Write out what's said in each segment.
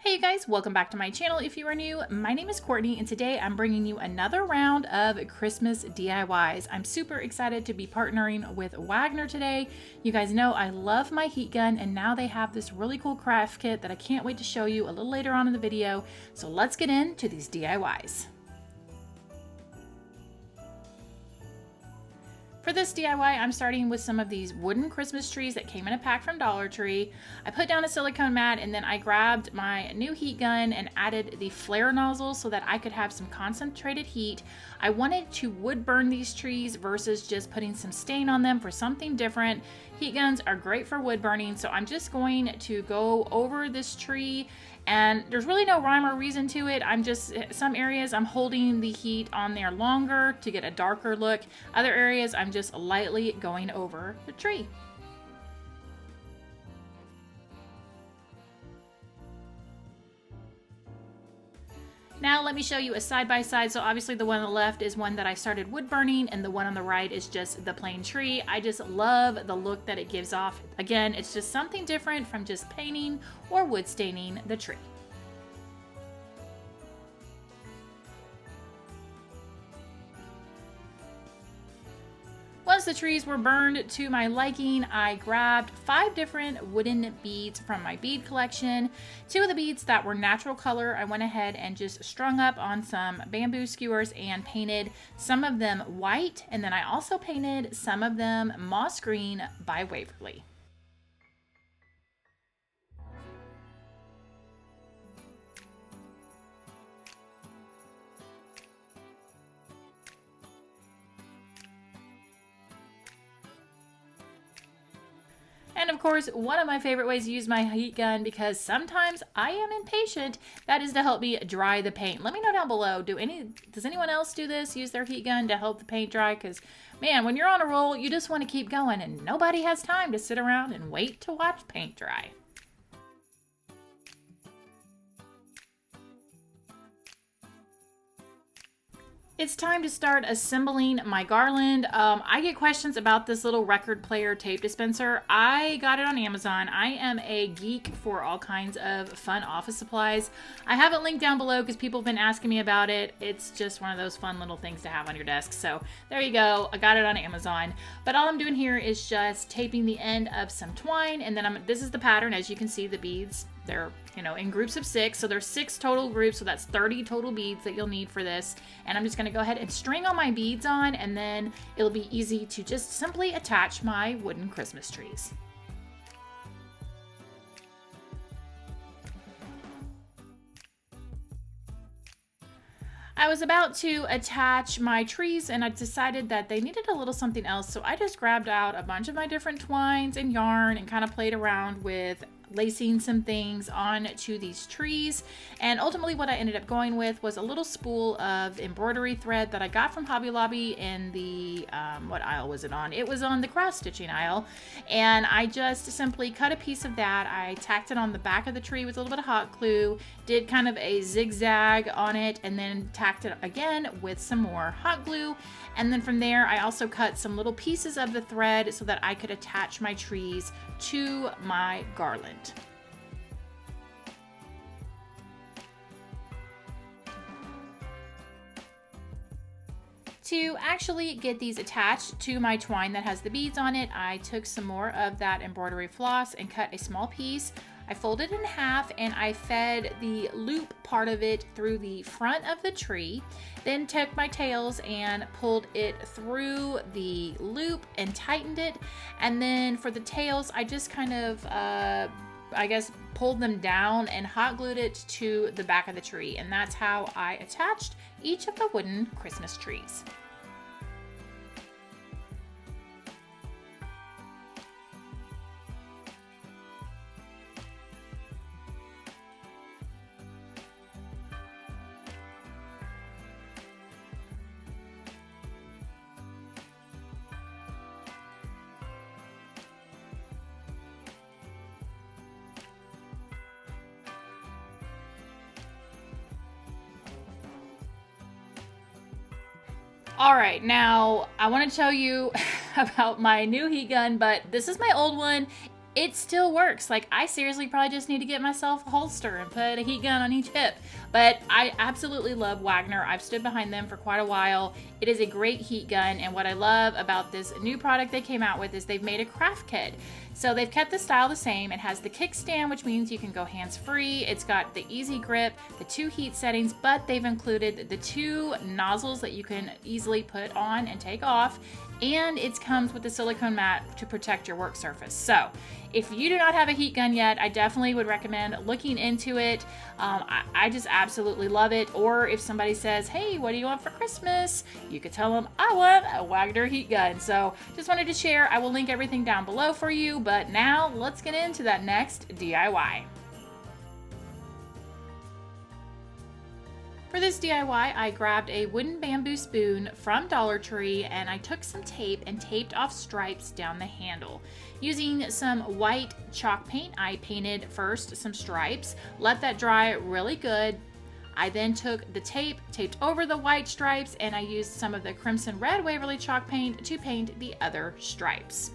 Hey you guys, welcome back to my channel. If you are new, my name is Courtney and today I'm bringing you another round of Christmas DIYs. I'm super excited to be partnering with Wagner today. You guys know I love my heat gun and now they have this really cool craft kit that I can't wait to show you a little later on in the video. So let's get into these DIYs. For this DIY, I'm starting with some of these wooden Christmas trees that came in a pack from Dollar Tree. I put down a silicone mat and then I grabbed my new heat gun and added the flare nozzle so that I could have some concentrated heat. I wanted to wood burn these trees versus just putting some stain on them for something different. Heat guns are great for wood burning, so I'm just going to go over this tree and there's really no rhyme or reason to it. Some areas I'm holding the heat on there longer to get a darker look. Other areas I'm just lightly going over the tree. Now let me show you a side-by-side. So obviously the one on the left is one that I started wood burning and the one on the right is just the plain tree. I just love the look that it gives off. Again, it's just something different from just painting or wood staining the tree. Once the trees were burned to my liking, I grabbed 5 different wooden beads from my bead collection. 2 of the beads that were natural color, I went ahead and just strung up on some bamboo skewers and painted some of them white, and then I also painted some of them moss green by Waverly. And of course, one of my favorite ways to use my heat gun, because sometimes I am impatient, that is to help me dry the paint. Let me know down below, does anyone else do this? Use their heat gun to help the paint dry? Because man, when you're on a roll, you just want to keep going and nobody has time to sit around and wait to watch paint dry. It's time to start assembling my garland. I get questions about this little record player tape dispenser. I got it on Amazon. I am a geek for all kinds of fun office supplies. I have it linked down below because people have been asking me about it. It's just one of those fun little things to have on your desk. So there you go. I got it on Amazon. But all I'm doing here is just taping the end of some twine, and then this is the pattern. As you can see, the beads, they're in groups of 6, so there's 6 total groups, so that's 30 total beads that you'll need for this. And I'm just going to go ahead and string all my beads on, and then it'll be easy to just simply attach my wooden Christmas trees. I was about to attach my trees and I decided that they needed a little something else, so I just grabbed out a bunch of my different twines and yarn and kind of played around with lacing some things onto these trees. And ultimately what I ended up going with was a little spool of embroidery thread that I got from Hobby Lobby in the, what aisle was it on? It was on the cross stitching aisle. And I just simply cut a piece of that. I tacked it on the back of the tree with a little bit of hot glue, did kind of a zigzag on it, and then tacked it again with some more hot glue. And then from there, I also cut some little pieces of the thread so that I could attach my trees to my garland. To actually get these attached to my twine that has the beads on it, I took some more of that embroidery floss and cut a small piece. I folded it in half and I fed the loop part of it through the front of the tree, then took my tails and pulled it through the loop and tightened it. And then for the tails, I just kind of, I guess, pulled them down and hot glued it to the back of the tree. And that's how I attached each of the wooden Christmas trees. All right, now I want to tell you about my new heat gun, but this is my old one. It still works. Like, I seriously probably just need to get myself a holster and put a heat gun on each hip. But I absolutely love Wagner. I've stood behind them for quite a while. It is a great heat gun, and what I love about this new product they came out with is they've made a craft kit. So they've kept the style the same. It has the kickstand, which means you can go hands-free. It's got the easy grip, the 2 heat settings, but they've included the 2 nozzles that you can easily put on and take off, and it comes with a silicone mat to protect your work surface. So if you do not have a heat gun yet, I definitely would recommend looking into it. I just absolutely love it. Or if somebody says, hey, what do you want for Christmas? You could tell them, I want a Wagner heat gun. So just wanted to share. I will link everything down below for you. But now let's get into that next DIY. For this DIY, I grabbed a wooden bamboo spoon from Dollar Tree and I took some tape and taped off stripes down the handle. Using some white chalk paint, I painted first some stripes, let that dry really good. I then took the tape, taped over the white stripes, and I used some of the crimson red Waverly chalk paint to paint the other stripes.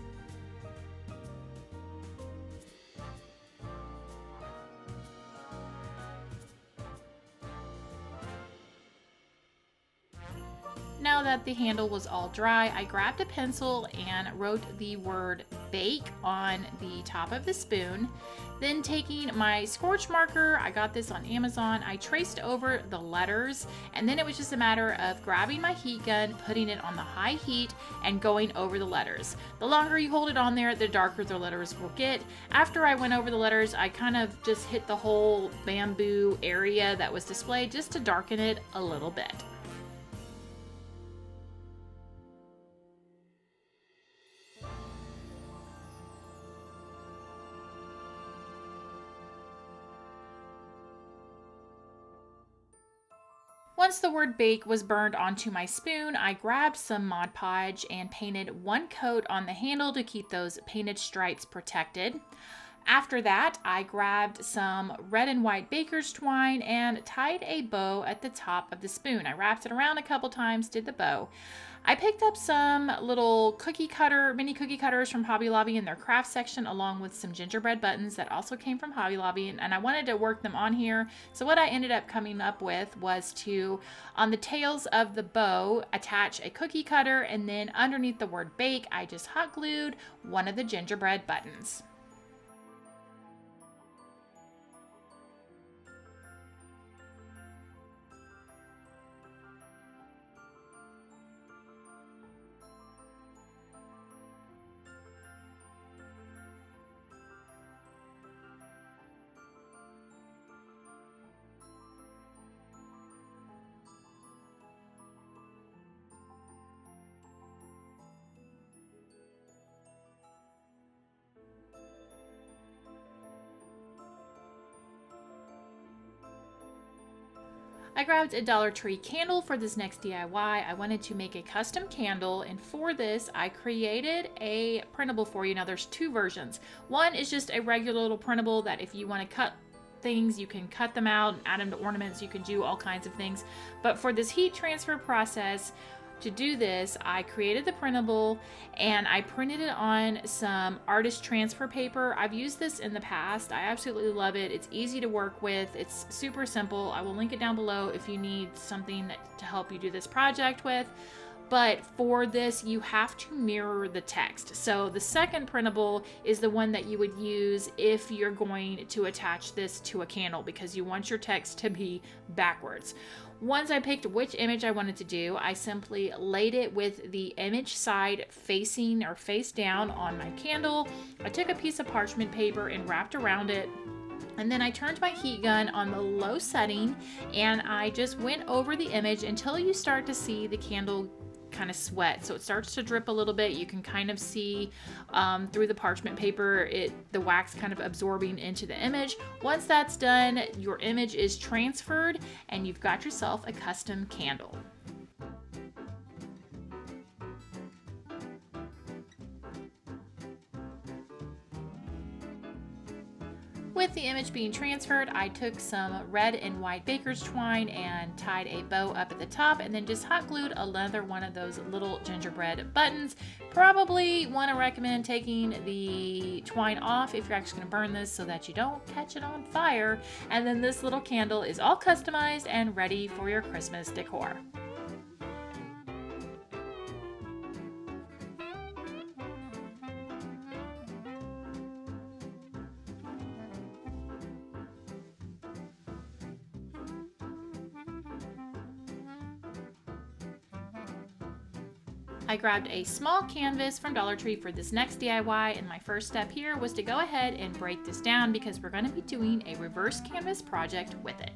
Now that the handle was all dry, I grabbed a pencil and wrote the word bake on the top of the spoon. Then taking my scorch marker, I got this on Amazon, I traced over the letters, and then it was just a matter of grabbing my heat gun, putting it on the high heat, and going over the letters. The longer you hold it on there, the darker the letters will get. After I went over the letters, I kind of just hit the whole bamboo area that was displayed just to darken it a little bit. Once the word bake was burned onto my spoon, I grabbed some Mod Podge and painted 1 coat on the handle to keep those painted stripes protected. After that, I grabbed some red and white baker's twine and tied a bow at the top of the spoon. I wrapped it around a couple times, did the bow. I picked up some little mini cookie cutters from Hobby Lobby in their craft section, along with some gingerbread buttons that also came from Hobby Lobby, and I wanted to work them on here. So what I ended up coming up with was to, on the tails of the bow, attach a cookie cutter, and then underneath the word bake, I just hot glued one of the gingerbread buttons. I grabbed a Dollar Tree candle for this next DIY. I wanted to make a custom candle, and for this I created a printable for you. Now there's 2 versions. One is just a regular little printable that if you want to cut things, you can cut them out and add them to ornaments, you can do all kinds of things. But for this heat transfer process, to do this, I created the printable and I printed it on some artist transfer paper. I've used this in the past. I absolutely love it. It's easy to work with. It's super simple. I will link it down below if you need something to help you do this project with. But for this, you have to mirror the text. So the second printable is the one that you would use if you're going to attach this to a candle, because you want your text to be backwards. Once I picked which image I wanted to do, I simply laid it with the image side facing or face down on my candle. I took a piece of parchment paper and wrapped around it. And then I turned my heat gun on the low setting and I just went over the image until you start to see the candle kind of sweat. So it starts to drip a little bit. You can kind of see through the parchment paper, the wax kind of absorbing into the image. Once that's done, your image is transferred and you've got yourself a custom candle. With the image being transferred, I took some red and white baker's twine and tied a bow up at the top, and then just hot glued another one of those little gingerbread buttons. Probably want to recommend taking the twine off if you're actually going to burn this so that you don't catch it on fire. And then this little candle is all customized and ready for your Christmas decor. I grabbed a small canvas from Dollar Tree for this next DIY, and my first step here was to go ahead and break this down because we're going to be doing a reverse canvas project with it.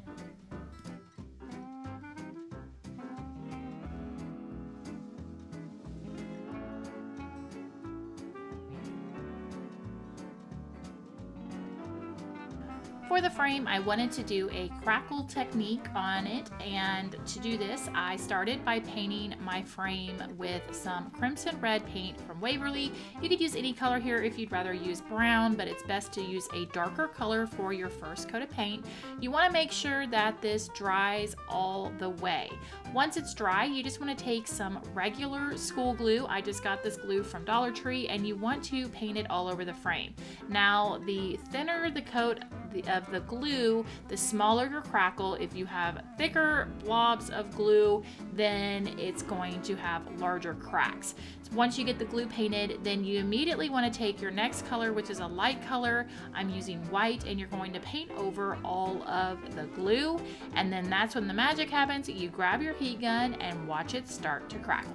For the frame, I wanted to do a crackle technique on it, and to do this, I started by painting my frame with some crimson red paint from Waverly. You could use any color here if you'd rather use brown, but it's best to use a darker color for your first coat of paint. You want to make sure that this dries all the way. Once it's dry, you just want to take some regular school glue. I just got this glue from Dollar Tree, and you want to paint it all over the frame. Now, the thinner the coat of the glue, the smaller your crackle. If you have thicker blobs of glue, then it's going to have larger cracks. So once you get the glue painted, then you immediately want to take your next color, which is a light color. I'm using white, and you're going to paint over all of the glue, and then that's when the magic happens. You grab your heat gun and watch it start to crackle.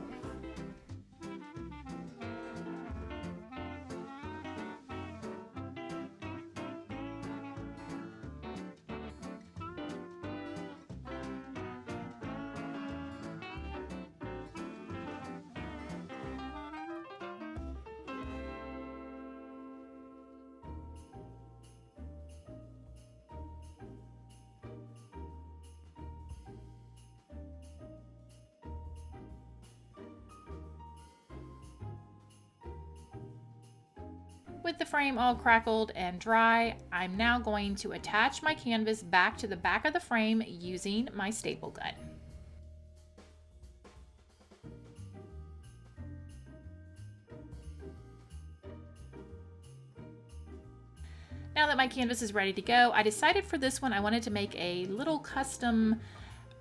With the frame all crackled and dry, I'm now going to attach my canvas back to the back of the frame using my staple gun. Now that my canvas is ready to go, I decided for this one I wanted to make a little custom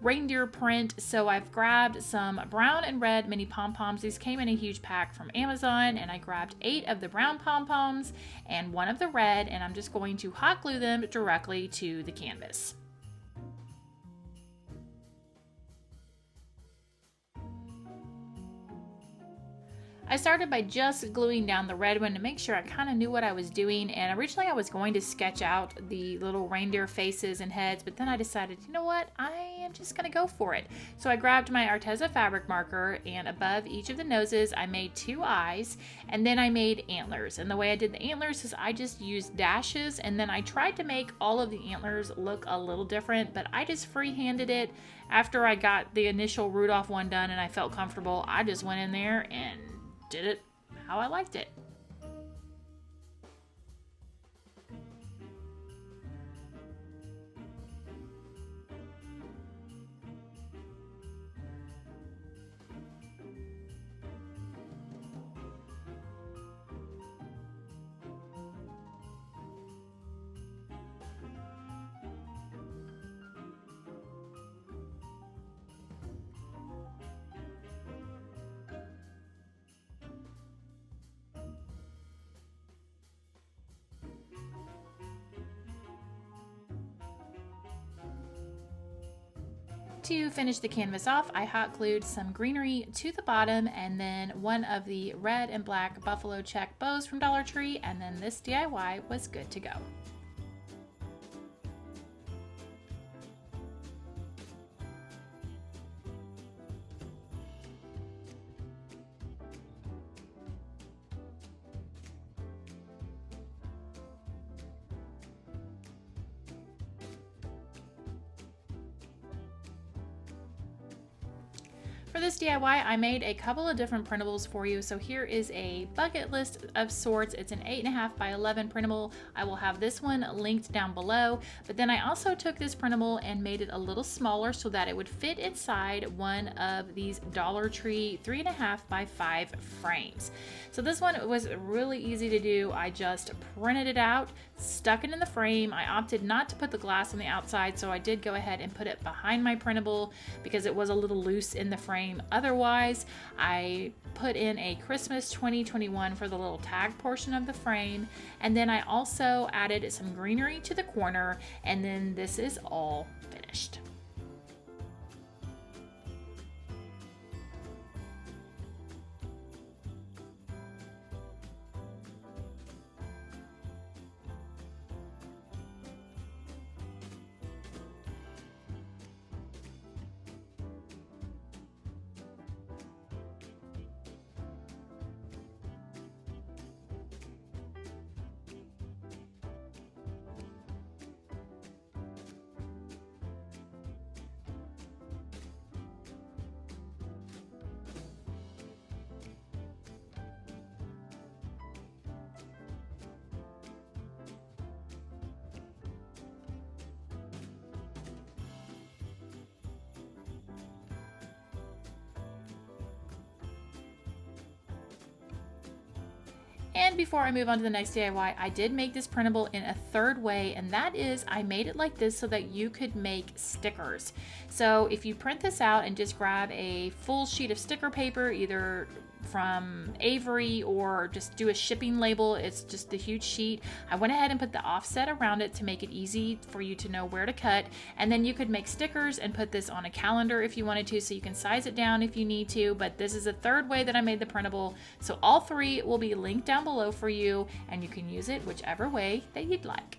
reindeer print, so I've grabbed some brown and red mini pom-poms. These came in a huge pack from Amazon, and I grabbed 8 of the brown pom-poms and 1 of the red, and I'm just going to hot glue them directly to the canvas. I started by just gluing down the red one to make sure I kind of knew what I was doing, and originally I was going to sketch out the little reindeer faces and heads, but then I decided, you know what, I am just going to go for it. So I grabbed my Arteza fabric marker, and above each of the noses I made 2 eyes, and then I made antlers. And the way I did the antlers is I just used dashes, and then I tried to make all of the antlers look a little different, but I just free-handed it. After I got the initial Rudolph one done and I felt comfortable, I just went in there and did it how I liked it. To finish the canvas off, I hot glued some greenery to the bottom, and then one of the red and black buffalo check bows from Dollar Tree, and then this DIY was good to go. For this DIY, I made a couple of different printables for you. So here is a bucket list of sorts. It's an 8.5 by 11 printable. I will have this one linked down below. But then I also took this printable and made it a little smaller so that it would fit inside one of these Dollar Tree 3.5 by 5 frames. So this one was really easy to do. I just printed it out, stuck it in the frame. I opted not to put the glass on the outside, so I did go ahead and put it behind my printable because it was a little loose in the frame. Otherwise, I put in a Christmas 2021 for the little tag portion of the frame, and then I also added some greenery to the corner, and then this is all finished. And before I move on to the next DIY, I did make this printable in a third way, and that is I made it like this so that you could make stickers. So if you print this out and just grab a full sheet of sticker paper, either from Avery or just do a shipping label, it's just the huge sheet. I went ahead and put the offset around it to make it easy for you to know where to cut, and then you could make stickers and put this on a calendar if you wanted to, so you can size it down if you need to. But this is a third way that I made the printable, so all three will be linked down below for you, and you can use it whichever way that you'd like.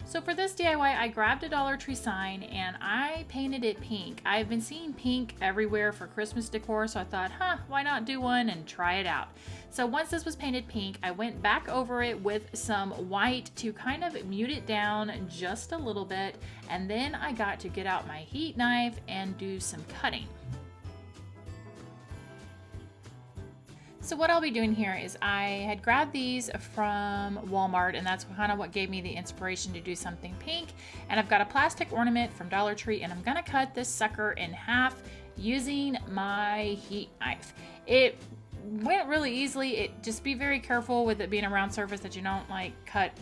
So for this DIY, I grabbed a Dollar Tree sign and I painted it pink. I've been seeing pink everywhere for Christmas decor, so I thought, why not do one and try it out? So once this was painted pink, I went back over it with some white to kind of mute it down just a little bit, and then I got to get out my heat knife and do some cutting. So what I'll be doing here is I had grabbed these from Walmart, and that's kind of what gave me the inspiration to do something pink. And I've got a plastic ornament from Dollar Tree, and I'm gonna cut this sucker in half using my heat knife. It went really easily. Just be very careful with it being a round surface that you don't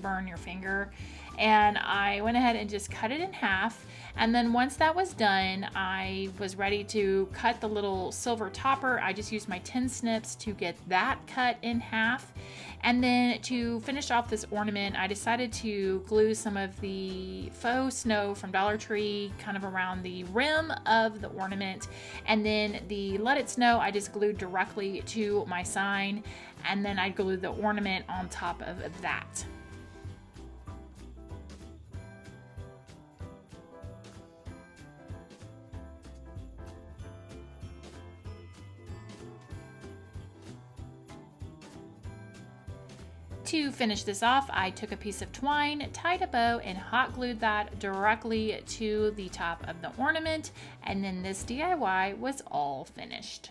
burn your finger. And I went ahead and just cut it in half. And then once that was done, I was ready to cut the little silver topper. I just used my tin snips to get that cut in half. And then to finish off this ornament, I decided to glue some of the faux snow from Dollar Tree kind of around the rim of the ornament. And then the Let It Snow, I just glued directly to my sign. And then I glued the ornament on top of that. To finish this off, I took a piece of twine, tied a bow, and hot glued that directly to the top of the ornament, and then this DIY was all finished.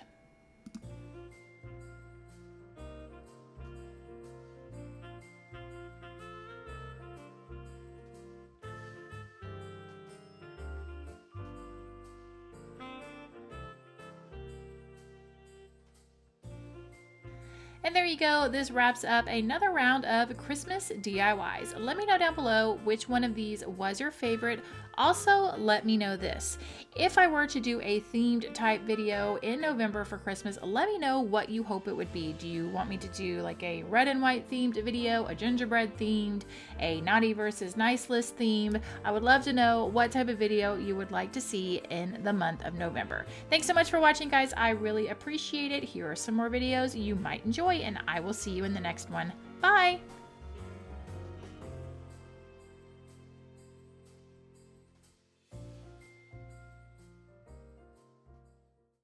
And there you go, this wraps up another round of Christmas DIYs. Let me know down below which one of these was your favorite. Also, let me know this. If I were to do a themed type video in November for Christmas, let me know what you hope it would be. Do you want me to do like a red and white themed video, a gingerbread themed, a naughty versus nice list theme? I would love to know what type of video you would like to see in the month of November. Thanks so much for watching, guys. I really appreciate it. Here are some more videos you might enjoy, and I will see you in the next one. Bye!